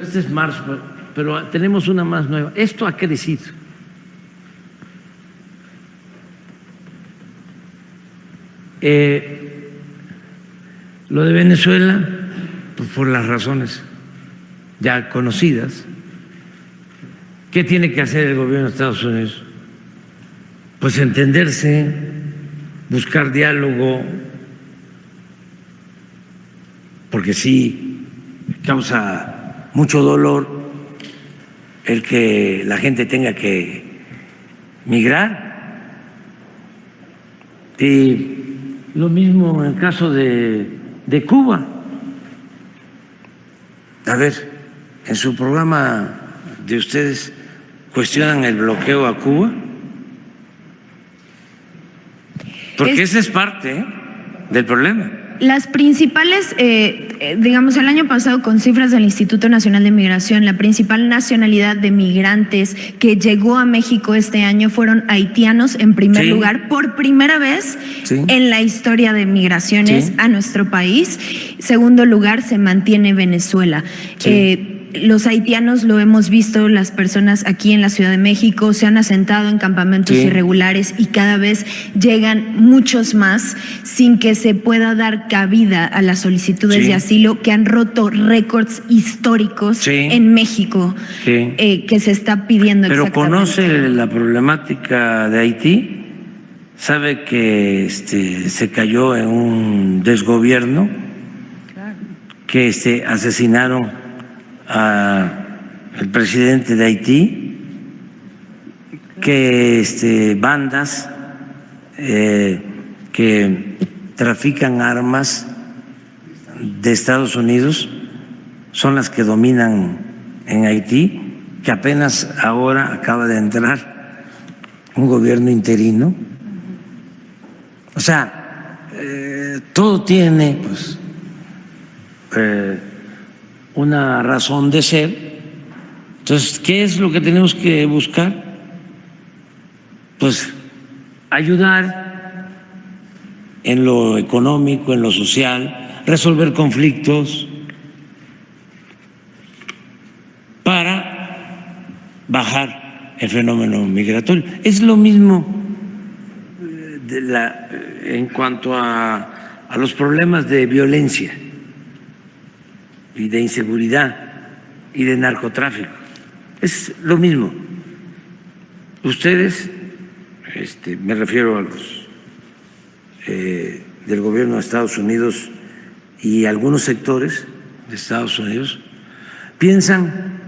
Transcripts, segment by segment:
este es marzo, pero tenemos una más nueva. Esto ha crecido. Lo de Venezuela, pues por las razones ya conocidas. ¿Qué tiene que hacer el gobierno de Estados Unidos? Pues entenderse, buscar diálogo, porque sí causa mucho dolor el que la gente tenga que migrar. Y lo mismo en el caso de Cuba. A ver, en su programa de ustedes cuestionan el bloqueo a Cuba, porque esa es parte del problema. Las principales, digamos, el año pasado con cifras del Instituto Nacional de Migración, la principal nacionalidad de migrantes que llegó a México este año fueron haitianos en primer lugar, por primera vez en la historia de migraciones a nuestro país. Segundo lugar se mantiene Venezuela. Los haitianos, lo hemos visto, las personas aquí en la Ciudad de México se han asentado en campamentos irregulares y cada vez llegan muchos más sin que se pueda dar cabida a las solicitudes de asilo que han roto récords históricos en México que se está pidiendo. Pero conoce la problemática de Haití, sabe que se cayó en un desgobierno, que asesinaron al presidente de Haití, que bandas que trafican armas de Estados Unidos son las que dominan en Haití, que apenas ahora acaba de entrar un gobierno interino. O sea, todo tiene pues una razón de ser. Entonces, ¿qué es lo que tenemos que buscar? Pues ayudar en lo económico, en lo social, resolver conflictos para bajar el fenómeno migratorio. Es lo mismo en cuanto a los problemas de violencia y de inseguridad y de narcotráfico. Es lo mismo. Ustedes, me refiero a los del gobierno de Estados Unidos y algunos sectores de Estados Unidos, piensan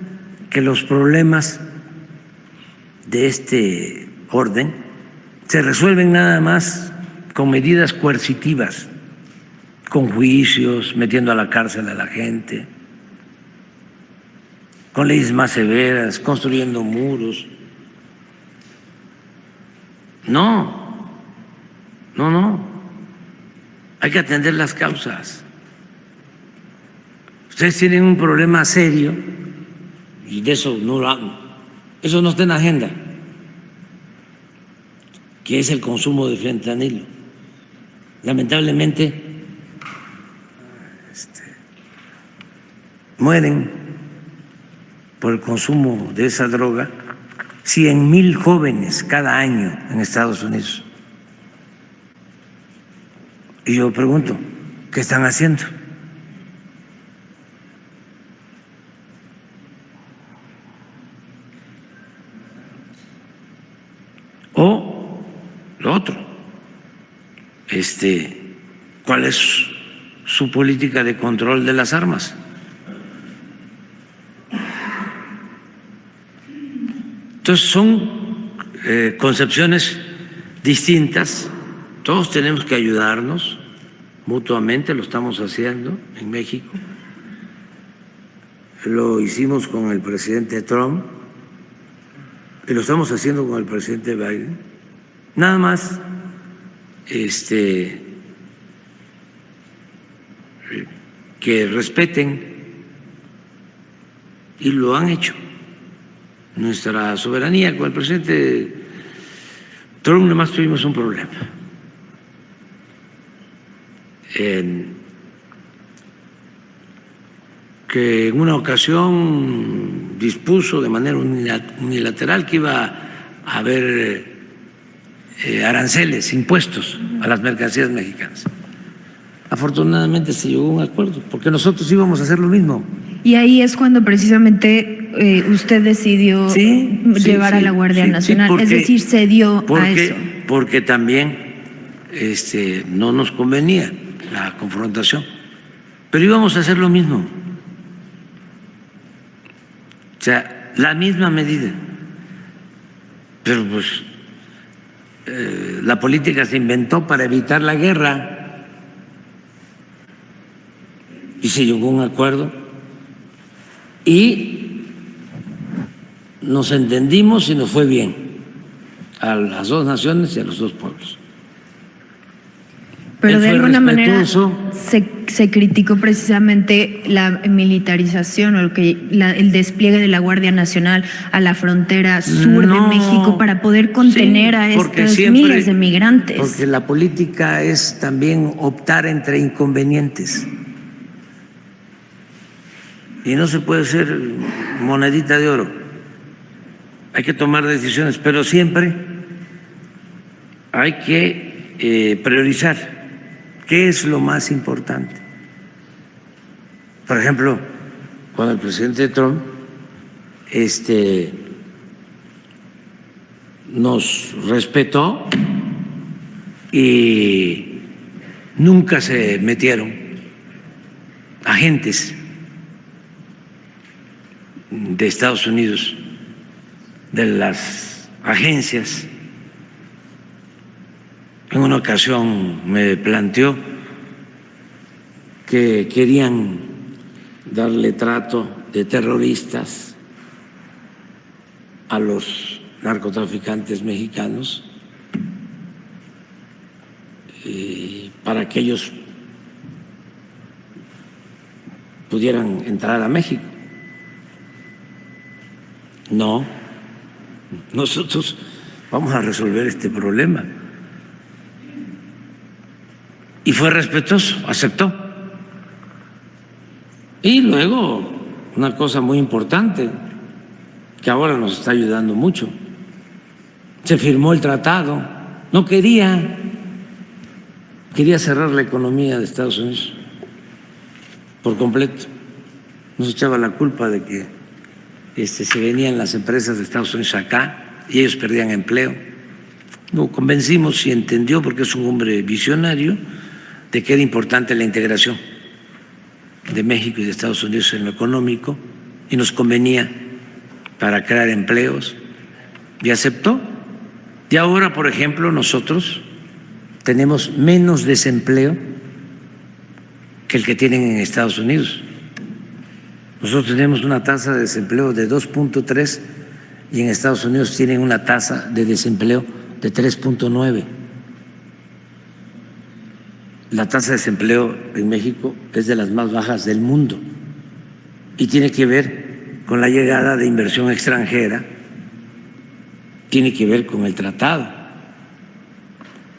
que los problemas de este orden se resuelven nada más con medidas coercitivas, con juicios, metiendo a la cárcel a la gente, con leyes más severas, construyendo muros. No, hay que atender las causas. Ustedes tienen un problema serio y de eso eso no está en la agenda, que es el consumo de fentanilo. Lamentablemente mueren por el consumo de esa droga 100,000 jóvenes cada año en Estados Unidos. Y yo pregunto, ¿qué están haciendo? O lo otro, ¿cuál es su política de control de las armas? Entonces son concepciones distintas. Todos tenemos que ayudarnos mutuamente, lo estamos haciendo en México. Lo hicimos con el presidente Trump y lo estamos haciendo con el presidente Biden. Nada más que respeten, y lo han hecho, nuestra soberanía. Con el presidente Trump nada más tuvimos un problema. que en una ocasión dispuso de manera unilateral que iba a haber aranceles, impuestos a las mercancías mexicanas. Afortunadamente se llegó a un acuerdo, porque nosotros íbamos a hacer lo mismo. Y ahí es cuando precisamente usted decidió llevar a la Guardia Nacional, porque, es decir, cedió a eso. Porque también no nos convenía la confrontación, pero íbamos a hacer lo mismo. O sea, la misma medida. Pero pues la política se inventó para evitar la guerra y se llegó a un acuerdo y nos entendimos y nos fue bien a las dos naciones y a los dos pueblos. Pero de alguna manera se criticó precisamente la militarización o el despliegue de la Guardia Nacional a la frontera sur de México para poder contener a estos miles de migrantes. Porque la política es también optar entre inconvenientes. Y no se puede ser monedita de oro. Hay que tomar decisiones, pero siempre hay que priorizar qué es lo más importante. Por ejemplo, cuando el presidente Trump nos respetó y nunca se metieron agentes de Estados Unidos, de las agencias. En una ocasión me planteó que querían darle trato de terroristas a los narcotraficantes mexicanos para que ellos pudieran entrar a México. No, nosotros vamos a resolver este problema. Y fue respetuoso, aceptó. Y luego, una cosa muy importante, que ahora nos está ayudando mucho, se firmó el tratado. No quería cerrar la economía de Estados Unidos por completo. Nos echaba la culpa de que se venían las empresas de Estados Unidos acá y ellos perdían empleo. Lo convencimos y entendió, porque es un hombre visionario, de que era importante la integración de México y de Estados Unidos en lo económico y nos convenía para crear empleos, y aceptó. Y ahora, por ejemplo, nosotros tenemos menos desempleo que el que tienen en Estados Unidos. Nosotros tenemos una tasa de desempleo de 2.3 y en Estados Unidos tienen una tasa de desempleo de 3.9. La tasa de desempleo en México es de las más bajas del mundo y tiene que ver con la llegada de inversión extranjera, tiene que ver con el tratado.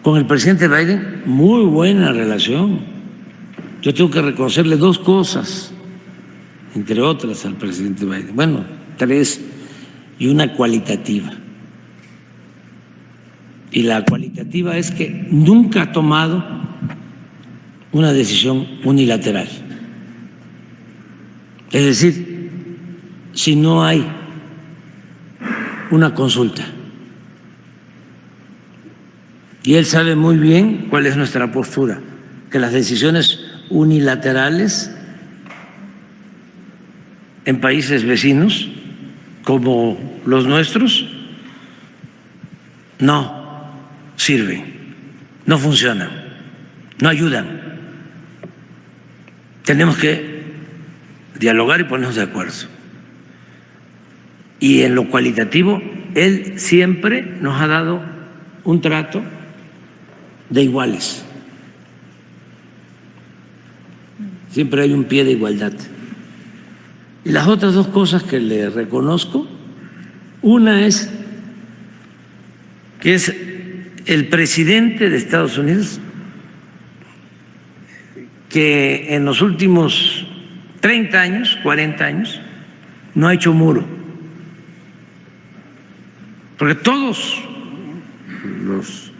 Con el presidente Biden, muy buena relación. Yo tengo que reconocerle dos cosas, entre otras, al presidente Biden. Bueno, tres y una cualitativa. Y la cualitativa es que nunca ha tomado una decisión unilateral. Es decir, si no hay una consulta. Y él sabe muy bien cuál es nuestra postura, que las decisiones unilaterales en países vecinos como los nuestros no sirven, no funcionan, no ayudan. Tenemos que dialogar y ponernos de acuerdo. Y en lo cualitativo, él siempre nos ha dado un trato de iguales. Siempre hay un pie de igualdad. Y las otras dos cosas que le reconozco, una es que es el presidente de Estados Unidos que en los últimos 30 años, 40 años, no ha hecho muro. Porque todos los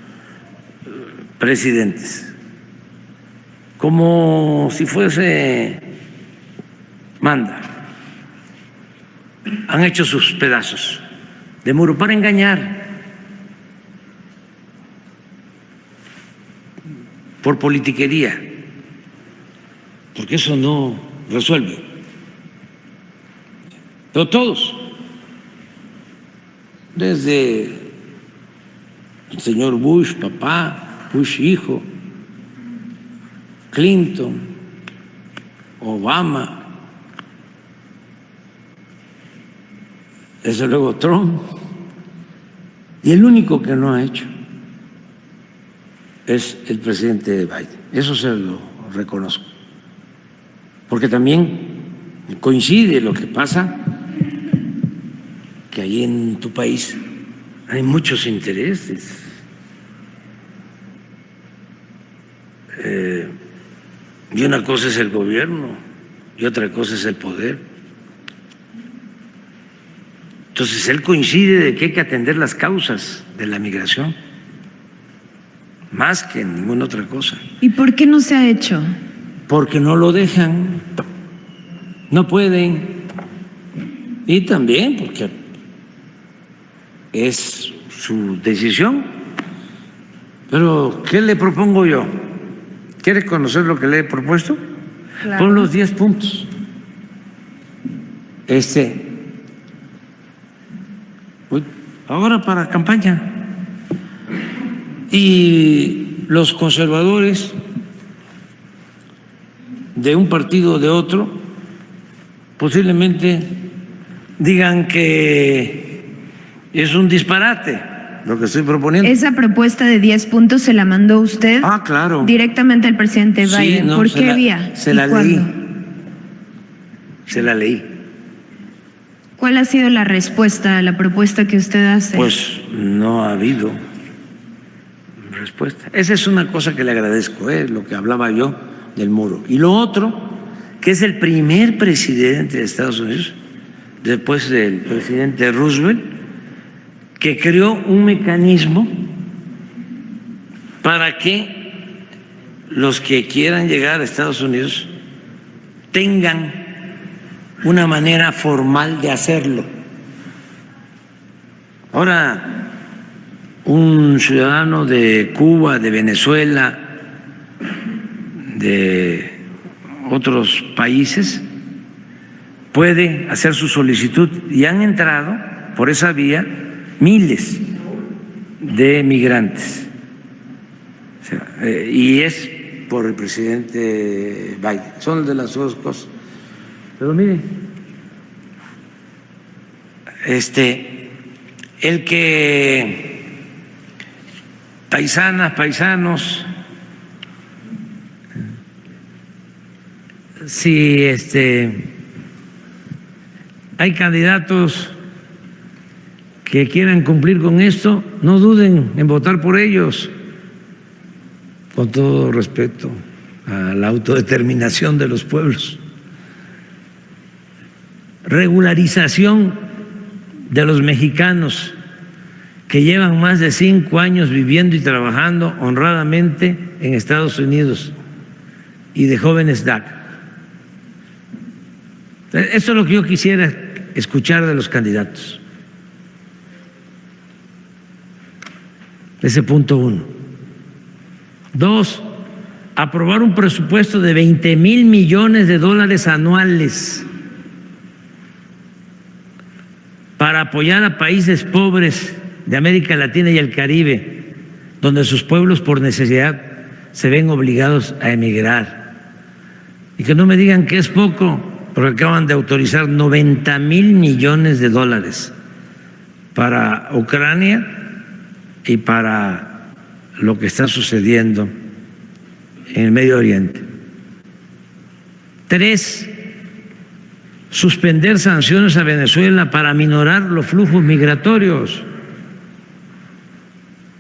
presidentes, como si fuese manda, han hecho sus pedazos de muro para engañar, por politiquería, porque eso no resuelve. Pero todos, desde el señor Bush, papá, Bush hijo, Clinton, Obama, desde luego Trump, y el único que no ha hecho es el presidente Biden. Eso se lo reconozco, porque también coincide lo que pasa, que ahí en tu país hay muchos intereses. Y una cosa es el gobierno y otra cosa es el poder. Entonces él coincide de que hay que atender las causas de la migración, más que ninguna otra cosa. ¿Y por qué no se ha hecho? Porque no lo dejan, no pueden, y también porque es su decisión. Pero ¿qué le propongo yo? ¿Quiere conocer lo que le he propuesto? Claro. Pon los 10 puntos. Ahora para campaña. Y los conservadores de un partido o de otro posiblemente digan que es un disparate lo que estoy proponiendo. Esa propuesta de 10 puntos se la mandó usted Claro. directamente al presidente Biden. Sí, no, ¿Por qué vía? Se ¿Y la cuándo? leí. Se la leí. ¿Cuál ha sido la respuesta a la propuesta que usted hace? Pues no ha habido respuesta. Esa es una cosa que le agradezco, lo que hablaba yo del muro. Y lo otro, que es el primer presidente de Estados Unidos, después del presidente Roosevelt, que creó un mecanismo para que los que quieran llegar a Estados Unidos tengan una manera formal de hacerlo. Ahora, un ciudadano de Cuba, de Venezuela, de otros países, puede hacer su solicitud y han entrado por esa vía miles de migrantes. O sea, y es por el presidente Biden. Son de las dos cosas. Pero miren, el que paisanas, paisanos, si hay candidatos que quieran cumplir con esto, no duden en votar por ellos, con todo respeto a la autodeterminación de los pueblos. Regularización de los mexicanos que llevan más de 5 años viviendo y trabajando honradamente en Estados Unidos y de jóvenes DACA. Eso es lo que yo quisiera escuchar de los candidatos. Ese punto 1. 2, aprobar un presupuesto de 20,000 millones de dólares anuales para apoyar a países pobres de América Latina y el Caribe, donde sus pueblos por necesidad se ven obligados a emigrar. Y que no me digan que es poco, porque acaban de autorizar 90,000 millones de dólares para Ucrania y para lo que está sucediendo en el Medio Oriente. 3, suspender sanciones a Venezuela para aminorar los flujos migratorios.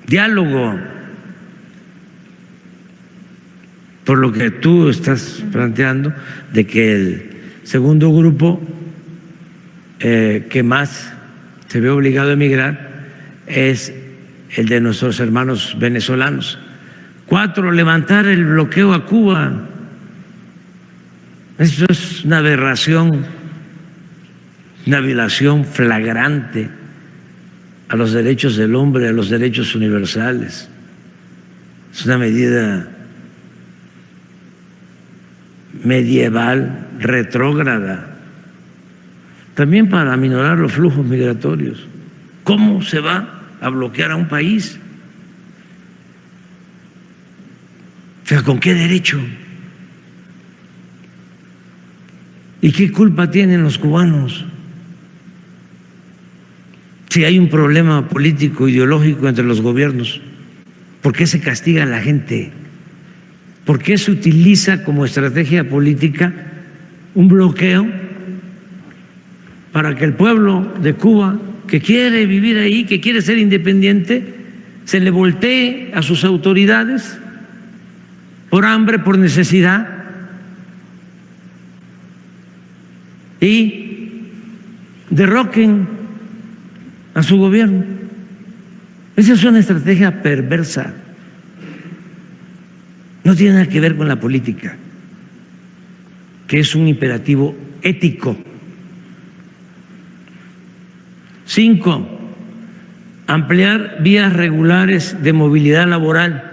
Diálogo, por lo que tú estás planteando, de que el segundo grupo que más se ve obligado a emigrar es el de nuestros hermanos venezolanos. 4, levantar el bloqueo a Cuba. Eso es una aberración, una violación flagrante a los derechos del hombre, a los derechos universales. Es una medida medieval, retrógrada, también para aminorar los flujos migratorios. ¿Cómo se va a bloquear a un país? O sea, ¿con qué derecho? ¿Y qué culpa tienen los cubanos? Si hay un problema político, ideológico entre los gobiernos, ¿por qué se castiga a la gente? ¿Por qué se utiliza como estrategia política un bloqueo para que el pueblo de Cuba, que quiere vivir ahí, que quiere ser independiente, se le voltee a sus autoridades por hambre, por necesidad, y derroquen a su gobierno? Esa es una estrategia perversa. No tiene nada que ver con la política, que es un imperativo ético. 5, ampliar vías regulares de movilidad laboral.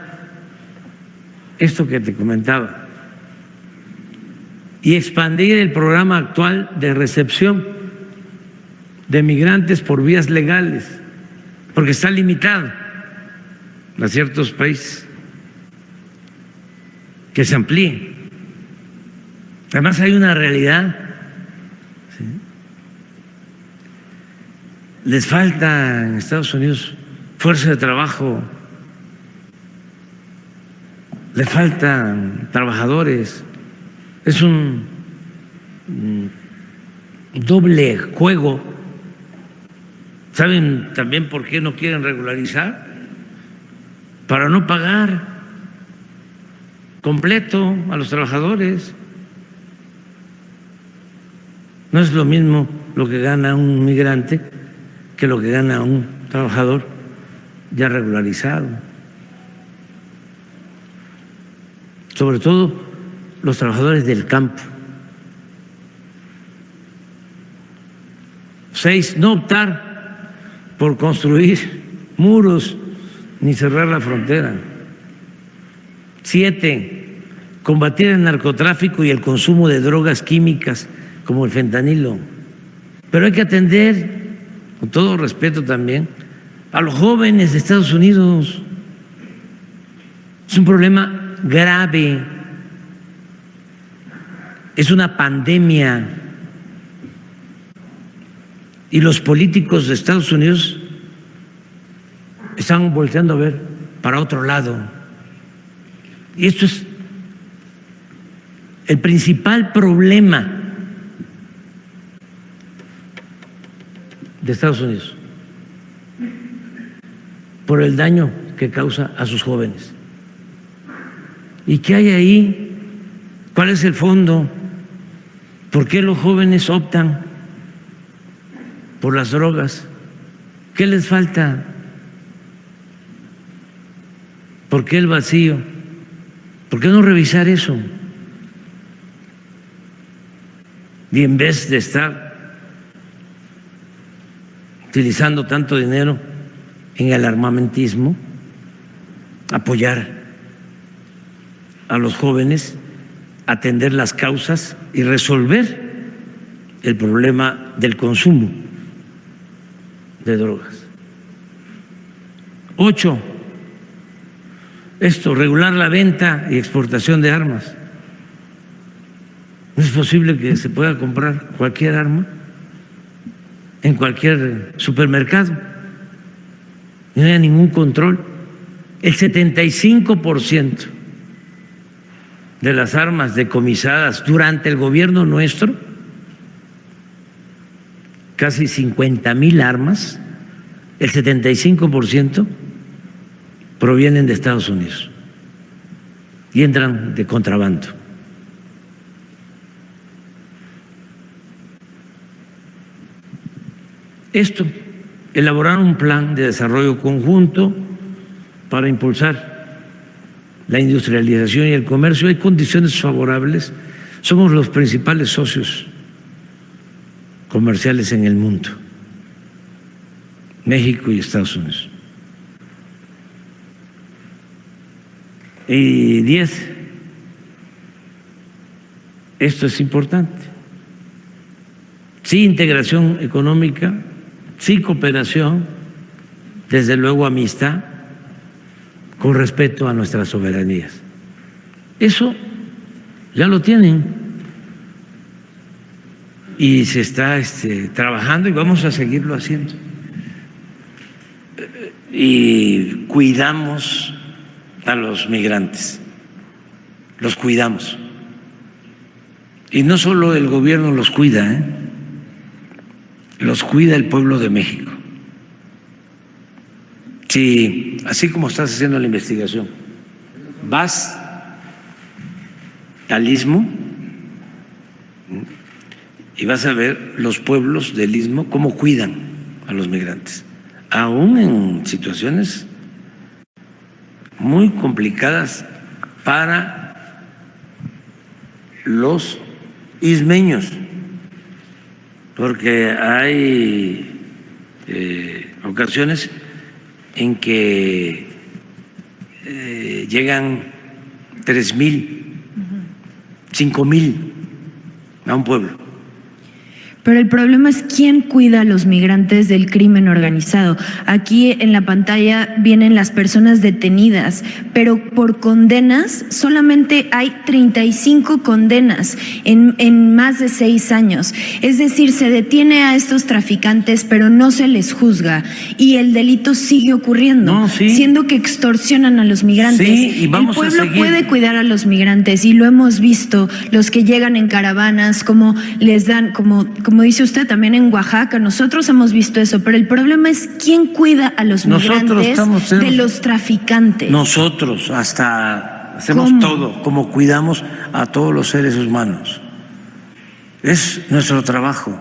Esto que te comentaba. Y expandir el programa actual de recepción de migrantes por vías legales, porque está limitado a ciertos países. Que se amplíe. Además hay una realidad. ¿Sí? Les falta en Estados Unidos fuerza de trabajo, les faltan trabajadores. Es un doble juego. ¿Saben también por qué no quieren regularizar? Para no pagar completo a los trabajadores. No es lo mismo lo que gana un migrante que lo que gana un trabajador ya regularizado. Sobre todo los trabajadores del campo. 6, no optar por construir muros ni cerrar la frontera. 7, combatir el narcotráfico y el consumo de drogas químicas como el fentanilo. Pero hay que atender, con todo respeto también, a los jóvenes de Estados Unidos. Es un problema grave, es una pandemia. Y los políticos de Estados Unidos están volteando a ver para otro lado. Y esto es el principal problema de Estados Unidos, por el daño que causa a sus jóvenes. ¿Y qué hay ahí? ¿Cuál es el fondo? ¿Por qué los jóvenes optan por las drogas? ¿Qué les falta? ¿Por qué el vacío? ¿Por qué no revisar eso? Y en vez de estar utilizando tanto dinero en el armamentismo, apoyar a los jóvenes, atender las causas y resolver el problema del consumo de drogas. 8, regular la venta y exportación de armas. No es posible que se pueda comprar cualquier arma en cualquier supermercado, no haya ningún control. El 75% de las armas decomisadas durante el gobierno nuestro, casi 50,000 armas, el 75% provienen de Estados Unidos y entran de contrabando. esto, elaborar un plan de desarrollo conjunto para impulsar la industrialización y el comercio. Hay condiciones favorables, somos los principales socios comerciales en el mundo, México y Estados Unidos. Y 10, esto es importante, sí integración económica, sí cooperación, desde luego amistad, con respeto a nuestras soberanías. Eso ya lo tienen y se está trabajando y vamos a seguirlo haciendo. Y cuidamos a los migrantes, los cuidamos. Y no solo el gobierno los cuida, los cuida el pueblo de México. Si, así como estás haciendo la investigación, vas al Istmo y vas a ver los pueblos del Istmo cómo cuidan a los migrantes, aún en situaciones muy complicadas para los ismeños, porque hay ocasiones en que llegan 3,000, 5,000 a un pueblo. Pero el problema es quién cuida a los migrantes del crimen organizado. Aquí en la pantalla vienen las personas detenidas, pero por condenas solamente hay 35 condenas en más de 6 años. Es decir, se detiene a estos traficantes, pero no se les juzga y el delito sigue ocurriendo, No, sí, siendo que extorsionan a los migrantes. Sí, y vamos el pueblo a seguir. puede cuidar a los migrantes y lo hemos visto, los que llegan en caravanas, como les dan, como dice usted, también en Oaxaca, nosotros hemos visto eso, pero el problema es quién cuida a los migrantes de los traficantes. Nosotros hasta hacemos todo, como cuidamos a todos los seres humanos. Es nuestro trabajo.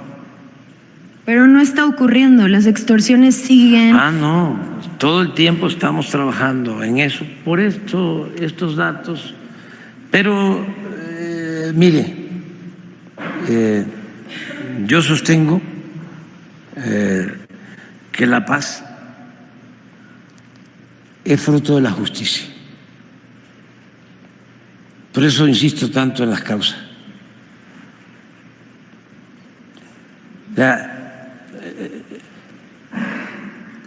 Pero no está ocurriendo, las extorsiones siguen. No, todo el tiempo estamos trabajando en eso, por esto, estos datos. Pero, mire, yo sostengo que la paz es fruto de la justicia. Por eso insisto tanto en las causas.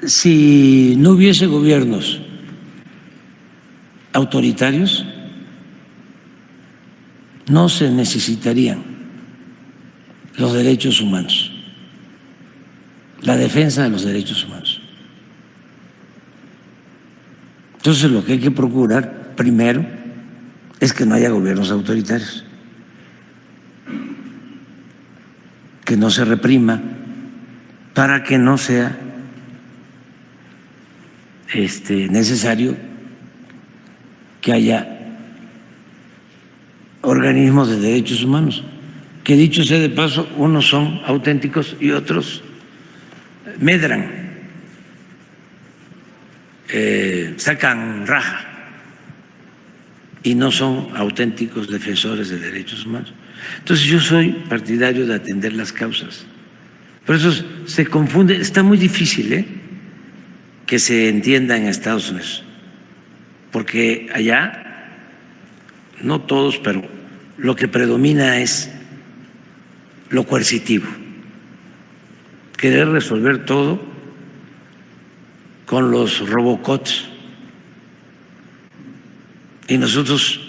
Si no hubiese gobiernos autoritarios, no se necesitarían los derechos humanos, la defensa de los derechos humanos. Entonces, lo que hay que procurar primero es que no haya gobiernos autoritarios, que no se reprima, para que no sea necesario que haya organismos de derechos humanos, que dicho sea de paso, unos son auténticos y otros medran, sacan raja y no son auténticos defensores de derechos humanos. Entonces yo soy partidario de atender las causas. Por eso se confunde, está muy difícil que se entienda en Estados Unidos, porque allá, no todos, pero lo que predomina es lo coercitivo, querer resolver todo con los robocots. Y nosotros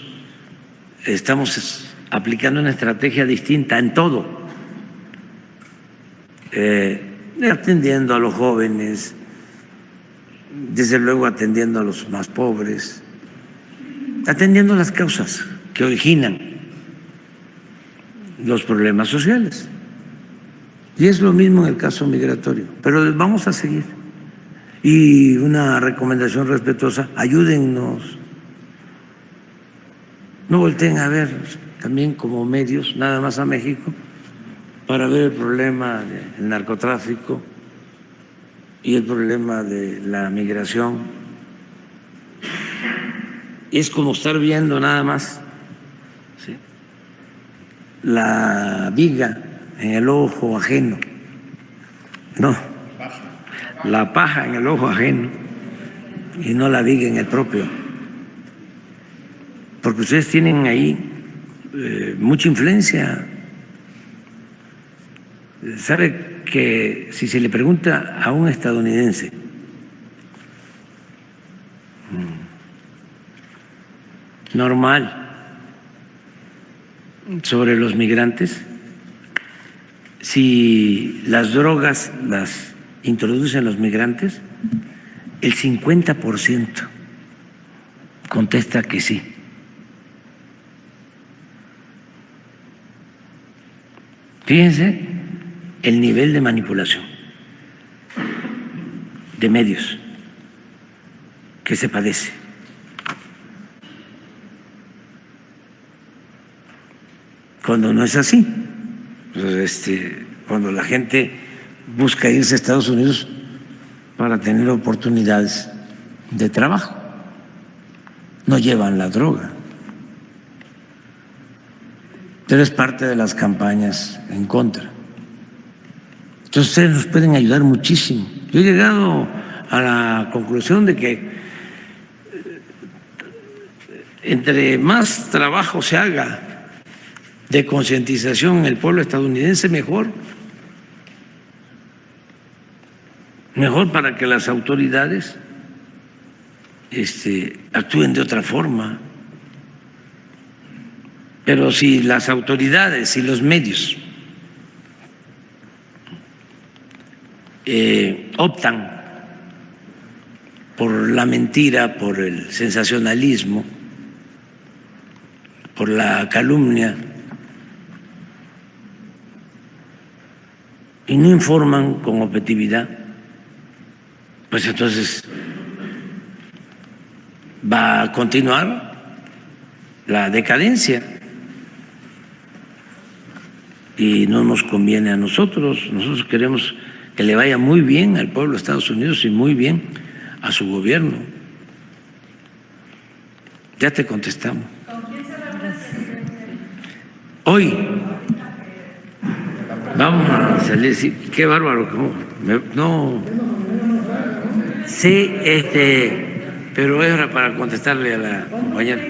estamos aplicando una estrategia distinta en todo, atendiendo a los jóvenes, desde luego atendiendo a los más pobres, atendiendo las causas que originan los problemas sociales. Y es lo mismo en el caso migratorio, pero vamos a seguir. Y una recomendación respetuosa, ayúdennos, no volteen a ver también como medios nada más a México para ver el problema del narcotráfico y el problema de la migración es como estar viendo nada más, ¿sí?, la viga en el ojo ajeno. No, la paja en el ojo ajeno y no la viga en el propio. Porque ustedes tienen ahí mucha influencia. Sabe que si se le pregunta a un estadounidense normal sobre los migrantes, si las drogas las introducen los migrantes, el 50% contesta que sí. Fíjense el nivel de manipulación de medios que se padece. Cuando no es así, cuando la gente busca irse a Estados Unidos para tener oportunidades de trabajo, no llevan la droga. Pero es parte de las campañas en contra. Entonces ustedes nos pueden ayudar muchísimo. Yo he llegado a la conclusión de que entre más trabajo se haga de concientización en el pueblo estadounidense, mejor. Mejor para que las autoridades actúen de otra forma. Pero si las autoridades y los medios optan por la mentira, por el sensacionalismo, por la calumnia, y no informan con objetividad, pues entonces va a continuar la decadencia y no nos conviene a nosotros. Nosotros queremos que le vaya muy bien al pueblo de Estados Unidos y muy bien a su gobierno. Ya te contestamos. Hoy vamos a salir, sí, qué bárbaro, no, sí, pero era para contestarle a la compañera.